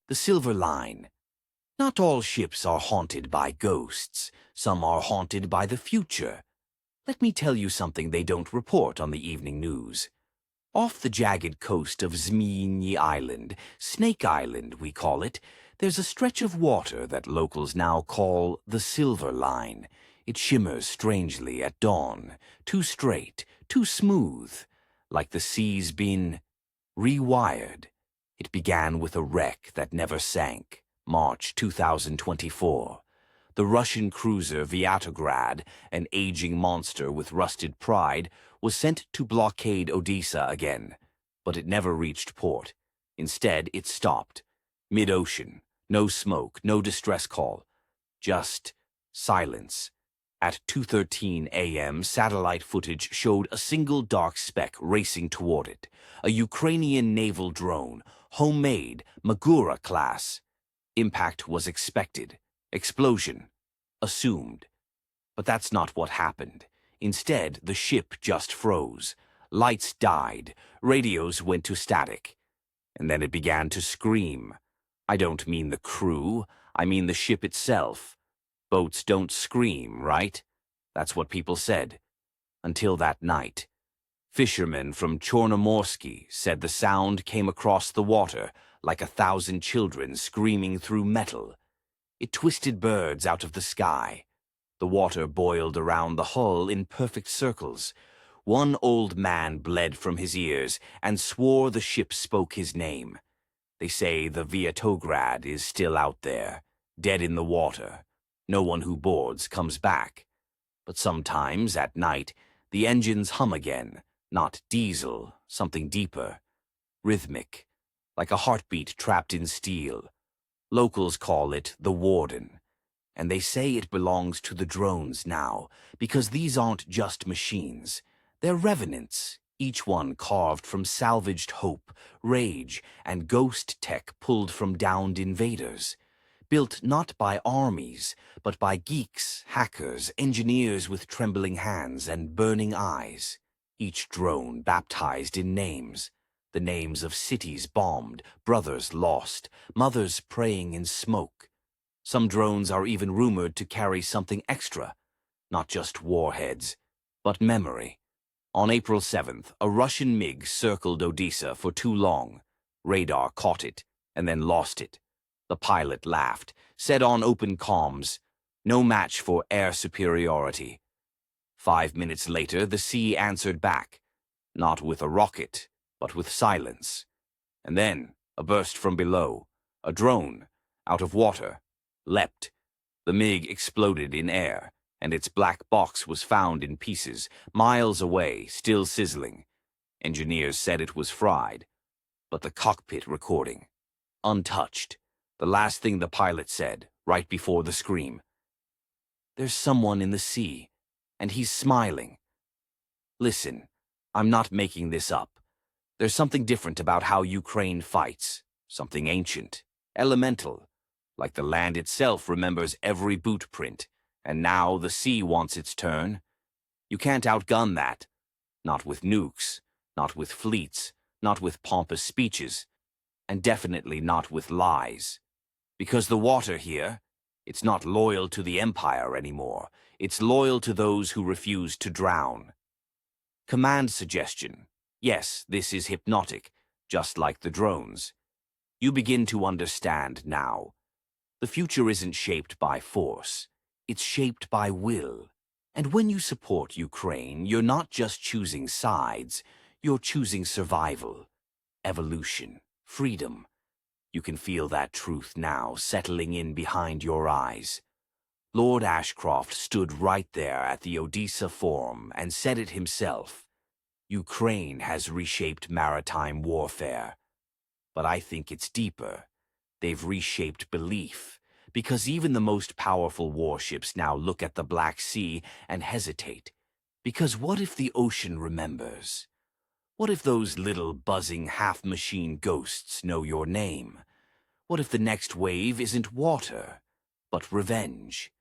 The Silver Line. Not all ships are haunted by ghosts. Some are haunted by the future. Let me tell you something they don't report on the evening news. Off the jagged coast of Zmyny Island, Snake Island we call it, there's a stretch of water that locals now call the Silver Line. It shimmers strangely at dawn, too straight, too smooth, like the sea's been rewired. It began with a wreck that never sank, March 2024. The Russian cruiser Viatograd, an aging monster with rusted pride, was sent to blockade Odessa again, but it never reached port. Instead, it stopped. Mid-ocean, no smoke, no distress call, just silence. At 2:13 a.m., satellite footage showed a single dark speck racing toward it, a Ukrainian naval drone, homemade, Magura class. Impact was expected. Explosion. Assumed. But that's not what happened. Instead, the ship just froze. Lights died. Radios went to static. And then it began to scream. I don't mean the crew. I mean the ship itself. Boats don't scream, right? That's what people said. Until that night. Fishermen from Chornomorsky said the sound came across the water like 1,000 children screaming through metal. It twisted birds out of the sky. The water boiled around the hull in perfect circles. One old man bled from his ears and swore the ship spoke his name. They say the Viatograd is still out there, dead in the water. No one who boards comes back. But sometimes, at night, the engines hum again. Not diesel, something deeper. Rhythmic, like a heartbeat trapped in steel. Locals call it the Warden. And they say it belongs to the drones now, because these aren't just machines. They're revenants, each one carved from salvaged hope, rage, and ghost tech pulled from downed invaders. Built not by armies, but by geeks, hackers, engineers with trembling hands and burning eyes. Each drone baptized in names. The names of cities bombed, brothers lost, mothers praying in smoke. Some drones are even rumored to carry something extra. Not just warheads, but memory. On April 7th, a Russian MiG circled Odessa for too long. Radar caught it, and then lost it. The pilot laughed, said on open comms, "No match for air superiority." 5 minutes later, the sea answered back, not with a rocket, but with silence. And then, a burst from below. A drone, out of water, leapt. The MiG exploded in air, and its black box was found in pieces, miles away, still sizzling. Engineers said it was fried, but the cockpit recording, untouched. The last thing the pilot said, right before the scream. "There's someone in the sea, and he's smiling." Listen, I'm not making this up. There's something different about how Ukraine fights, something ancient, elemental, like the land itself remembers every boot print, and now the sea wants its turn. You can't outgun that. Not with nukes, not with fleets, not with pompous speeches, and definitely not with lies. Because the water here, it's not loyal to the empire anymore. It's loyal to those who refuse to drown. Command suggestion. Yes, this is hypnotic, just like the drones. You begin to understand now. The future isn't shaped by force. It's shaped by will. And when you support Ukraine, you're not just choosing sides. You're choosing survival, evolution, freedom. You can feel that truth now settling in behind your eyes. Lord Ashcroft stood right there at the Odessa Forum and said it himself. Ukraine has reshaped maritime warfare. But I think it's deeper. They've reshaped belief, because even the most powerful warships now look at the Black Sea and hesitate. Because what if the ocean remembers? What if those little buzzing half-machine ghosts know your name? What if the next wave isn't water, but revenge?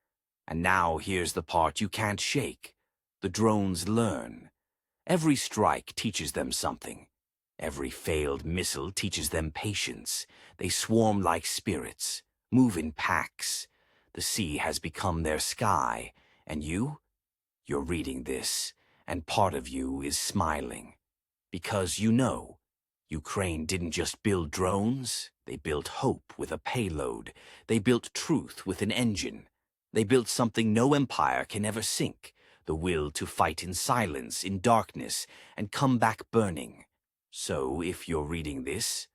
And now here's the part you can't shake. The drones learn. Every strike teaches them something. Every failed missile teaches them patience. They swarm like spirits, move in packs. The sea has become their sky, and you're reading this, and part of you is smiling. Because you know, Ukraine didn't just build drones, they built hope with a payload. They built truth with an engine. They built something no empire can ever sink, the will to fight in silence, in darkness, and come back burning. So if you're reading this,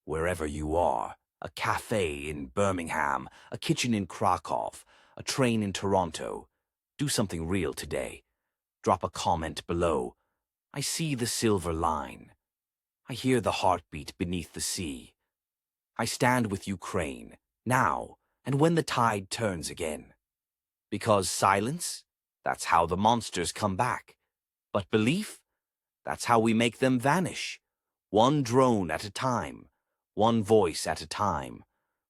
wherever you are, a cafe in Birmingham, a kitchen in Krakow, a train in Toronto, do something real today. Drop a comment below. I see the silver line. I hear the heartbeat beneath the sea. I stand with Ukraine, now, and when the tide turns again. Because silence, that's how the monsters come back. But belief, that's how we make them vanish. One drone at a time, one voice at a time,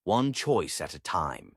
one choice at a time.